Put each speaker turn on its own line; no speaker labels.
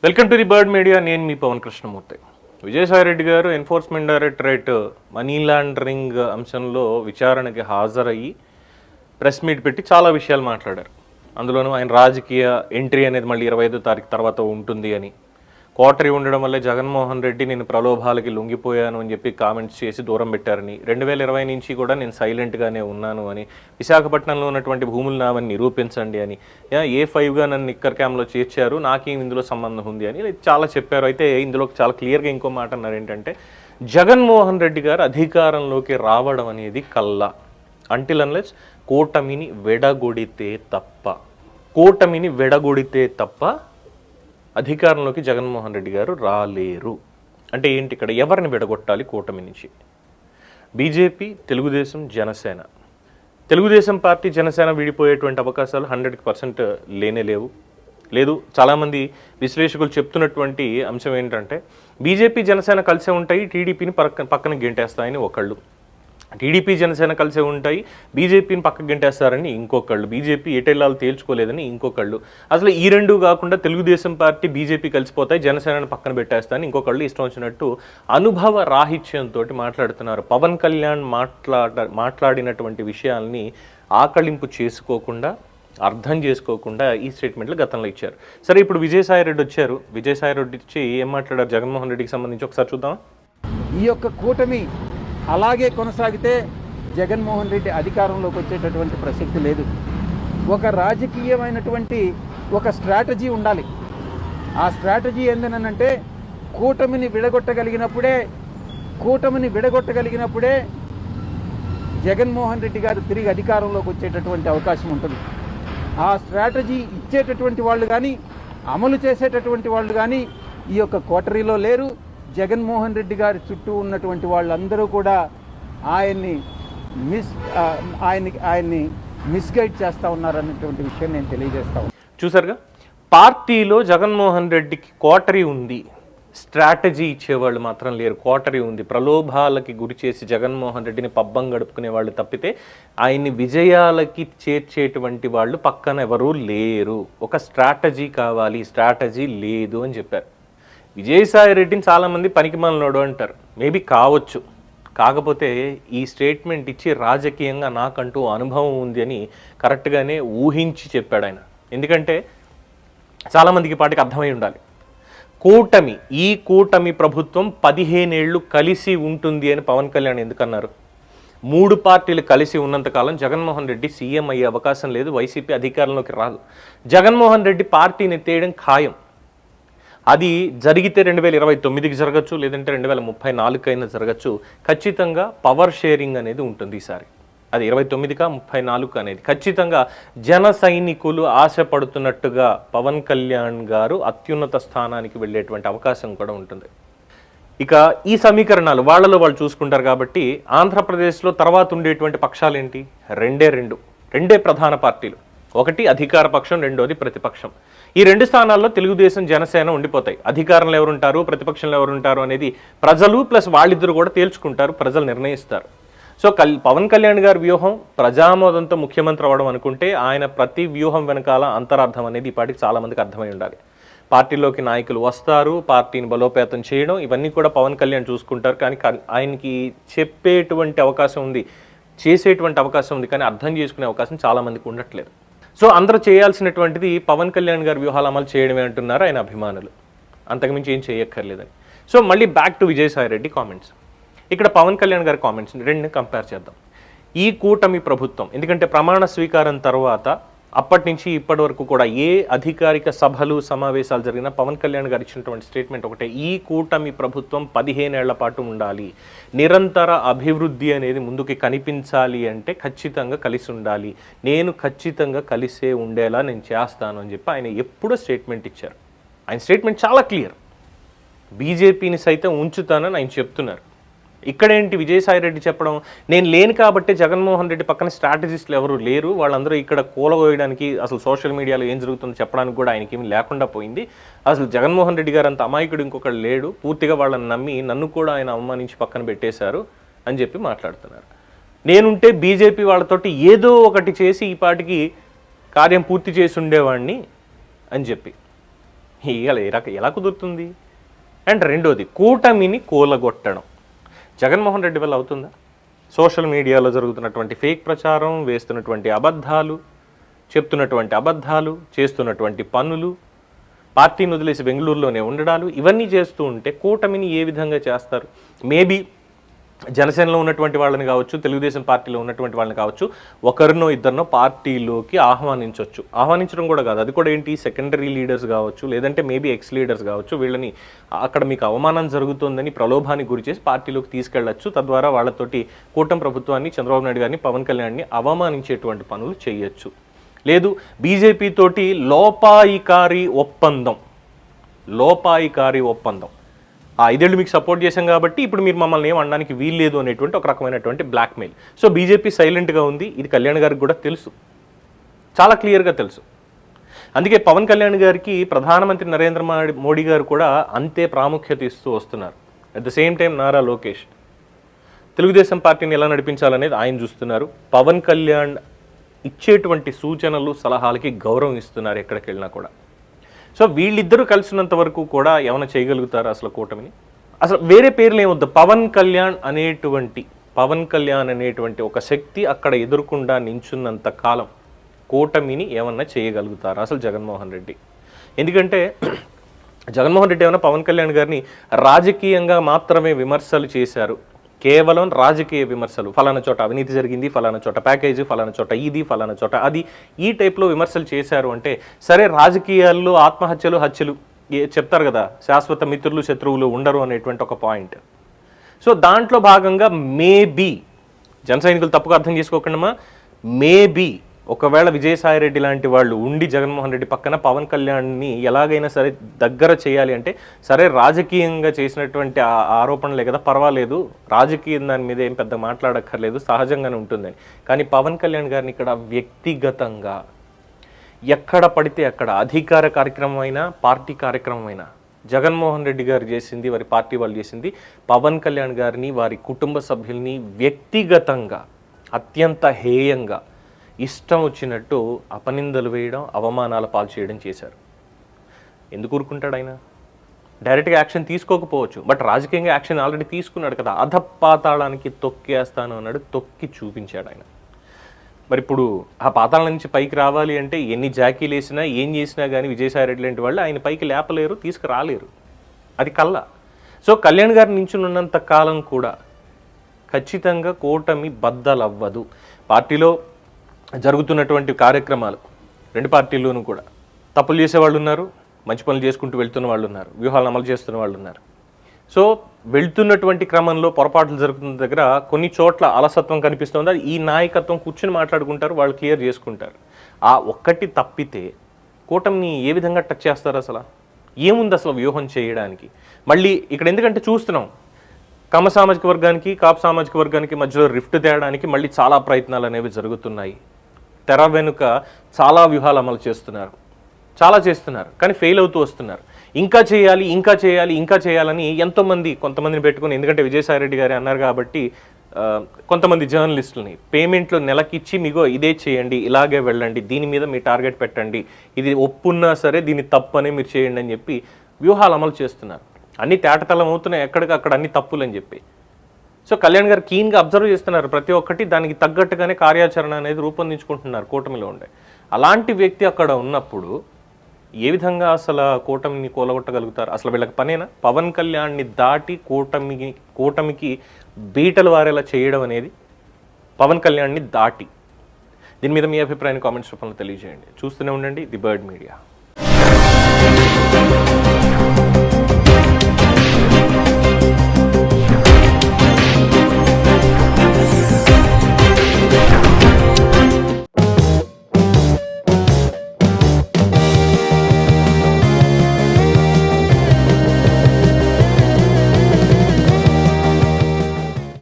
Welcome to the bird media. నేను మీ పవన్ కృష్ణమూర్తి. విజయసాయి రెడ్డి గారు enforcement directorate money laundering అంశంలో విచారణకి హాజరయ్యి ప్రెస్ మీట్ పెట్టి చాలా విషయాలు మాట్లాడారు. అందులోనూ ఆయన రాజకీయ ఎంట్రీ అనేది మళ్ళీ 25వ తారీఖు తర్వాత ఉంటుంది అని, క్వార్టరీ ఉండడం వల్లే జగన్మోహన్ రెడ్డి నేను ప్రలోభాలకి లొంగిపోయాను అని చెప్పి కామెంట్స్ చేసి దూరం పెట్టారని, 2020 నుంచి కూడా నేను సైలెంట్గానే ఉన్నాను అని, విశాఖపట్నంలో ఉన్నటువంటి భూములు నావని నిరూపించండి అని, A5గా నన్ను నిక్కర్ క్యాంప్లో చేర్చారు, నాకేం ఇందులో సంబంధం ఉంది అని చాలా చెప్పారు. అయితే ఇందులో చాలా క్లియర్గా ఇంకో మాట అన్నారు ఏంటంటే, జగన్మోహన్ రెడ్డి గారు అధికారంలోకి రావడం అనేది కల్లా అంటిల్ అన్లెస్ కూటమిని విడగొడితే తప్ప అధికారంలోకి జగన్మోహన్ రెడ్డి గారు రాలేరు. అంటే ఏంటి, ఇక్కడ ఎవరిని విడగొట్టాలి కూటమి నుంచి? బీజేపీ, తెలుగుదేశం, జనసేన. తెలుగుదేశం పార్టీ జనసేన విడిపోయేటువంటి అవకాశాలు 100% లేదు. చాలామంది విశ్లేషకులు చెప్తున్నటువంటి అంశం ఏంటంటే, బీజేపీ జనసేన కలిసే ఉంటాయి, టీడీపీని పక్కన గెంటేస్తాయని ఒకళ్ళు, టీడీపీ జనసేన కలిసే ఉంటాయి, బీజేపీని పక్కకు గెంటేస్తారని ఇంకొకళ్ళు, బీజేపీ ఎటెల్లాలు తేల్చుకోలేదని ఇంకొకళ్ళు, అసలు ఈ రెండు కాకుండా తెలుగుదేశం పార్టీ బీజేపీ కలిసిపోతాయి, జనసేనను పక్కన పెట్టేస్తారని ఇంకొకళ్ళు ఇష్టం వచ్చినట్టు అనుభవ రాహిత్యంతో మాట్లాడుతున్నారు. పవన్ కళ్యాణ్ మాట్లాడినటువంటి విషయాల్ని ఆకళింపు చేసుకోకుండా, అర్థం చేసుకోకుండా ఈ స్టేట్మెంట్లు గతంలో ఇచ్చారు. సరే, ఇప్పుడు విజయసాయి రెడ్డి వచ్చారు. విజయసాయి రెడ్డి వచ్చి ఏం మాట్లాడారు జగన్మోహన్ రెడ్డికి సంబంధించి ఒకసారి చూద్దాం.
ఈ యొక్క కూటమి అలాగే కొనసాగితే జగన్మోహన్ రెడ్డి అధికారంలోకి వచ్చేటటువంటి ప్రసక్తి లేదు. ఒక రాజకీయమైనటువంటి ఒక స్ట్రాటజీ ఉండాలి. ఆ స్ట్రాటజీ ఏందనంటే, కూటమిని విడగొట్టగలిగినప్పుడే జగన్మోహన్ రెడ్డి గారు తిరిగి అధికారంలోకి వచ్చేటటువంటి అవకాశం ఉంటుంది. ఆ స్ట్రాటజీ ఇచ్చేటటువంటి వాళ్ళు కానీ, అమలు చేసేటటువంటి వాళ్ళు కానీ ఈ యొక్క కోటరీలో లేరు. జగన్మోహన్ రెడ్డి గారి చుట్టూ ఉన్నటువంటి వాళ్ళందరూ కూడా ఆయన్ని మిస్గైడ్ చేస్తూ ఉన్నారన్నటువంటి విషయం నేను తెలియజేస్తా ఉన్నాను.
చూసారుగా, పార్టీలో జగన్మోహన్ రెడ్డికి కోటరీ ఉంది, స్ట్రాటజీ ఇచ్చేవాళ్ళు మాత్రం లేరు. కోటరీ ఉంది, ప్రలోభాలకి గురి చేసి జగన్మోహన్ రెడ్డిని పబ్బం గడుపుకునే వాళ్ళు తప్పితే ఆయన్ని విజయాలకి చేర్చేటువంటి వాళ్ళు పక్కన ఎవరూ లేరు. ఒక స్ట్రాటజీ కావాలి, స్ట్రాటజీ లేదు అని చెప్పారు. విజయసాయి రెడ్డిని చాలామంది పనికిమాలినోడు అంటారు. మేబీ కావచ్చు, కాకపోతే ఈ స్టేట్మెంట్ ఇచ్చి రాజకీయంగా నాకంటూ అనుభవం ఉంది అని కరెక్ట్గానే ఊహించి చెప్పాడు ఆయన. ఎందుకంటే చాలామందికి పాటికి అర్థమై ఉండాలి, ఈ కూటమి ప్రభుత్వం 15 ఏళ్ళు కలిసి ఉంటుంది అని పవన్ కళ్యాణ్ ఎందుకన్నారు? 3 పార్టీలు కలిసి ఉన్నంతకాలం జగన్మోహన్ రెడ్డి సీఎం అయ్యే అవకాశం లేదు, వైసీపీ అధికారంలోకి రాదు. జగన్మోహన్ రెడ్డి పార్టీని ఎత్తేయడం ఖాయం. అది జరిగితే 2029కి జరగచ్చు, లేదంటే 2034 అయినా జరగచ్చు. ఖచ్చితంగా పవర్ షేరింగ్ అనేది ఉంటుంది ఈసారి. అది 29కా 34 అనేది ఖచ్చితంగా జన సైనికులు ఆశపడుతున్నట్టుగా పవన్ కళ్యాణ్ గారు అత్యున్నత స్థానానికి వెళ్ళేటువంటి అవకాశం కూడా ఉంటుంది. ఇక ఈ సమీకరణాలు వాళ్ళలో వాళ్ళు చూసుకుంటారు కాబట్టి, ఆంధ్రప్రదేశ్లో తర్వాత ఉండేటువంటి పక్షాలు ఏంటి? రెండే ప్రధాన పార్టీలు. ఒకటి అధికార పక్షం, రెండోది ప్రతిపక్షం. ఈ 2 స్థానాల్లో తెలుగుదేశం, జనసేన ఉండిపోతాయి. అధికారంలో ఎవరుంటారు, ప్రతిపక్షంలో ఎవరుంటారు అనేది ప్రజలు ప్లస్ వాళ్ళిద్దరు కూడా తేల్చుకుంటారు, ప్రజలు నిర్ణయిస్తారు. సో పవన్ కళ్యాణ్ గారి వ్యూహం ప్రజామోదంతో ముఖ్యమంత్రి అవ్వడం అనుకుంటే, ఆయన ప్రతి వ్యూహం వెనకాల అంతరార్థం అనేది ఇప్పటికి చాలా మందికి అర్థమై ఉండాలి. పార్టీలోకి నాయకులు వస్తారు, పార్టీని బలోపేతం చేయడం, ఇవన్నీ కూడా పవన్ కళ్యాణ్ చూసుకుంటారు. కానీ ఆయనకి చెప్పేటువంటి అవకాశం ఉంది, చేసేటువంటి అవకాశం ఉంది, కానీ అర్థం చేసుకునే అవకాశం చాలా మందికి ఉండట్లేదు. సో అందరూ చేయాల్సినటువంటిది పవన్ కళ్యాణ్ గారి వ్యూహాలు అమలు చేయడమే అంటున్నారు ఆయన అభిమానులు, అంతకుమించి ఏం చేయక్కర్లేదని. సో మళ్ళీ back to Vijayasai Reddy comments. ఇక్కడ పవన్ కళ్యాణ్ గారి కామెంట్స్ రెండుని కంపేర్ చేద్దాం. ఈ కూటమి ప్రభుత్వం, ఎందుకంటే ప్రమాణ స్వీకారం తర్వాత అప్పటి నుంచి ఇప్పటి వరకు కూడా ఏ అధికారిక సభలు సమావేశాలు జరిగినా పవన్ కళ్యాణ్ గారు ఇచ్చినటువంటి స్టేట్మెంట్ ఒకటే, ఈ కూటమి ప్రభుత్వం 15 ఏళ్ల పాటు ఉండాలి, నిరంతర అభివృద్ధి అనేది ముందుకి కనిపించాలి అంటే ఖచ్చితంగా కలిసి ఉండాలి, నేను ఖచ్చితంగా కలిసే ఉండేలా నేను చేస్తాను అని చెప్పి ఆయన ఎప్పుడో స్టేట్మెంట్ ఇచ్చారు. ఆయన స్టేట్మెంట్ చాలా క్లియర్, బీజేపీని సైతం ఉంచుతానని ఆయన చెప్తున్నారు. ఇక్కడేంటి విజయసాయి రెడ్డి చెప్పడం, నేను లేను కాబట్టి జగన్మోహన్ రెడ్డి పక్కన స్ట్రాటజిస్టులు ఎవరు లేరు, వాళ్ళందరూ ఇక్కడ కూలగోయడానికి, అసలు సోషల్ మీడియాలో ఏం జరుగుతుందో చెప్పడానికి కూడా ఆయనకి ఏమి లేకుండా పోయింది, అసలు జగన్మోహన్ రెడ్డి గారు అంత అమాయకుడు ఇంకొకళ్ళు లేడు, పూర్తిగా వాళ్ళని నమ్మి నన్ను కూడా ఆయన అవమానించి పక్కన పెట్టేశారు అని చెప్పి మాట్లాడుతున్నారు. నేనుంటే బీజేపీ వాళ్ళతోటి ఏదో ఒకటి చేసి ఈ పాటికి కార్యం పూర్తి చేసి ఉండేవాడిని అని చెప్పి ఎలా కుదురుతుంది? అండ్ రెండోది, కూటమిని కూలగొట్టడం జగన్మోహన్ రెడ్డి వల్ల అవుతుందా? సోషల్ మీడియాలో జరుగుతున్నటువంటి ఫేక్ ప్రచారం, వేస్తున్నటువంటి అబద్ధాలు, చెప్తున్నటువంటి అబద్ధాలు, చేస్తున్నటువంటి పనులు, పార్టీని వదిలేసి బెంగళూరులోనే ఉండడాలు, ఇవన్నీ చేస్తూ ఉంటే కూటమిని ఏ విధంగా చేస్తారు? మేబీ జనసేనలో ఉన్నటువంటి వాళ్ళని కావచ్చు, తెలుగుదేశం పార్టీలో ఉన్నటువంటి వాళ్ళని కావచ్చు, ఒకరినో ఇద్దరినో పార్టీలోకి ఆహ్వానించడం కూడా కాదు, అది కూడా ఏంటి, సెకండరీ లీడర్స్ కావచ్చు, లేదంటే మేబీ ఎక్స్ లీడర్స్ కావచ్చు, వీళ్ళని అక్కడ మీకు అవమానం జరుగుతుందని ప్రలోభానికి గురి చేసి పార్టీలోకి తీసుకెళ్లొచ్చు. తద్వారా వాళ్ళతోటి కూటమి ప్రభుత్వాన్ని, చంద్రబాబు నాయుడు గారిని, పవన్ కళ్యాణ్ని అవమానించేటువంటి పనులు చేయొచ్చు. లేదు, బీజేపీ తోటి లోపాయికారి ఒప్పందం, ఆ 5 ఏళ్ళు మీకు సపోర్ట్ చేశాం కాబట్టి ఇప్పుడు మీరు మమ్మల్ని ఏం అనడానికి వీల్లేదు అనేటువంటి ఒక రకమైనటువంటి బ్లాక్మెయిల్. సో బీజేపీ సైలెంట్గా ఉంది. ఇది కళ్యాణ్ గారికి కూడా తెలుసు, చాలా క్లియర్గా తెలుసు. అందుకే పవన్ కళ్యాణ్ గారికి ప్రధానమంత్రి నరేంద్ర మోడీ గారు కూడా అంతే ప్రాముఖ్యత ఇస్తూ వస్తున్నారు. At the same time Nara Lokesh Telugu Desam పార్టీని ఎలా నడిపించాలనేది ఆయన చూస్తున్నారు. పవన్ కళ్యాణ్ ఇచ్చేటువంటి సూచనలు, సలహాలకి గౌరవం ఇస్తున్నారు ఎక్కడికి వెళ్ళినా కూడా. సో వీళ్ళిద్దరూ కలిసినంత వరకు కూడా ఏమైనా చేయగలుగుతారు అసలు కూటమిని? అసలు వేరే పేర్లు ఏమొద్దు, పవన్ కళ్యాణ్ అనేటువంటి ఒక శక్తి అక్కడ ఎదుర్కొండా నించున్నంత కాలం కూటమిని ఏమన్నా చేయగలుగుతారు అసలు జగన్మోహన్ రెడ్డి? ఎందుకంటే జగన్మోహన్ రెడ్డి ఏమైనా పవన్ కళ్యాణ్ గారిని రాజకీయంగా మాత్రమే విమర్శలు చేశారు, కేవలం రాజకీయ విమర్శలు, ఫలానా చోట అవినీతి జరిగింది, ఫలానా చోట ప్యాకేజీ, ఫలానా చోట ఇది, ఫలానా చోట అది, ఈ టైప్లో విమర్శలు చేశారు అంటే సరే, రాజకీయాల్లో ఆత్మహత్యలు, హత్యలు చెప్తారు కదా, శాశ్వత మిత్రులు శత్రువులు ఉండరు అనేటువంటి ఒక పాయింట్. సో దాంట్లో భాగంగా మేబీ, జన సైనికులు తప్పుగా అర్థం చేసుకోకుండా, మేబీ ఒకవేళ విజయసాయిరెడ్డి లాంటి వాళ్ళు ఉండి జగన్మోహన్ రెడ్డి పక్కన పవన్ కళ్యాణ్ని ఎలాగైనా సరే దగ్గర చేయాలి అంటే, సరే రాజకీయంగా చేసినటువంటి ఆరోపణలే కదా, పర్వాలేదు, రాజకీయం దాని మీద ఏం పెద్ద మాట్లాడక్కర్లేదు, సహజంగానే ఉంటుందని. కానీ పవన్ కళ్యాణ్ గారిని ఇక్కడ వ్యక్తిగతంగా ఎక్కడ పడితే అక్కడ, అధికార కార్యక్రమం అయినా, పార్టీ కార్యక్రమం అయినా, జగన్మోహన్ రెడ్డి గారు చేసింది, వారి పార్టీ వాళ్ళు చేసింది, పవన్ కళ్యాణ్ గారిని, వారి కుటుంబ సభ్యుల్ని వ్యక్తిగతంగా అత్యంత హేయంగా ఇష్టం వచ్చినట్టు అపనిందలు వేయడం, అవమానాల పాలు చేయడం చేశారు. ఎందుకు ఊరుకుంటాడు ఆయన? డైరెక్ట్గా యాక్షన్ తీసుకోకపోవచ్చు, బట్ రాజకీయంగా యాక్షన్ ఆల్రెడీ తీసుకున్నాడు కదా. అధపాతాళానికి తొక్కేస్తాను అన్నాడు, తొక్కి చూపించాడు ఆయన. మరి ఇప్పుడు ఆ పాతాళం నుంచి పైకి రావాలి అంటే ఎన్ని జాకీలు వేసినా, ఏం చేసినా కానీ విజయసాయిరెడ్డి లాంటి వాళ్ళు ఆయన పైకి లేపలేరు, తీసుకురాలేరు, అది కళ్ళ. సో కళ్యాణ్ గారి నించున్నంత కాలం కూడా ఖచ్చితంగా కూటమి బద్దలవ్వదు. పార్టీలో జరుగుతున్నటువంటి కార్యక్రమాలు, రెండు పార్టీల్లోనూ కూడా తప్పులు చేసేవాళ్ళు ఉన్నారు, మంచి పనులు చేసుకుంటూ వెళ్తున్న వాళ్ళు ఉన్నారు, వ్యూహాలను అమలు చేస్తున్న వాళ్ళు ఉన్నారు. సో వెళ్తున్నటువంటి క్రమంలో పొరపాట్లు జరుగుతున్న దగ్గర కొన్ని చోట్ల అలసత్వం కనిపిస్తుంది. అది ఈ నాయకత్వం కూర్చుని మాట్లాడుకుంటారు, వాళ్ళు క్లియర్ చేసుకుంటారు. ఆ ఒక్కటి తప్పితే కూటమిని ఏ విధంగా టచ్ చేస్తారు? అసలు ఏముంది అసలు వ్యూహం చేయడానికి? మళ్ళీ ఇక్కడ ఎందుకంటే చూస్తున్నాం, కమ్మ సామాజిక వర్గానికి, కాపు సామాజిక వర్గానికి మధ్యలో రిఫ్ట్ తేయడానికి మళ్ళీ చాలా ప్రయత్నాలు అనేవి జరుగుతున్నాయి. తెర వెనుక చాలా వ్యూహాలు అమలు చేస్తున్నారు, చాలా చేస్తున్నారు, కానీ ఫెయిల్ అవుతూ వస్తున్నారు. ఇంకా చేయాలని కొంతమందిని పెట్టుకుని, ఎందుకంటే విజయసాయిరెడ్డి గారు అన్నారు కాబట్టి కొంతమంది జర్నలిస్టులని పేమెంట్లు నెలకిచ్చి, మీగో ఇదే చేయండి, ఇలాగే వెళ్ళండి, దీని మీద మీ టార్గెట్ పెట్టండి, ఇది ఒప్పున్నా సరే దీన్ని తప్పనే మీరు చేయండి అని చెప్పి వ్యూహాలు అమలు చేస్తున్నారు. అన్ని తేటతలం అవుతున్నాయి, ఎక్కడికక్కడ అన్ని తప్పులు అని చెప్పి. సో కళ్యాణ్ గారు కీన్గా అబ్జర్వ్ చేస్తున్నారు ప్రతి ఒక్కటి, దానికి తగ్గట్టుగానే కార్యాచరణ అనేది రూపొందించుకుంటున్నారు కూటమిలో ఉండే. అలాంటి వ్యక్తి అక్కడ ఉన్నప్పుడు ఏ విధంగా అసలు కూటమిని కూలగొట్టగలుగుతారు? అసలు వీళ్ళకి పనేనా పవన్ కళ్యాణ్ని దాటి కూటమికి బీటలు వారేలా చేయడం అనేది? పవన్ కళ్యాణ్ని దాటి. దీని మీద మీ అభిప్రాయాన్ని కామెంట్స్ రూపంలో తెలియజేయండి. చూస్తూనే ఉండండి ది బర్డ్ మీడియా.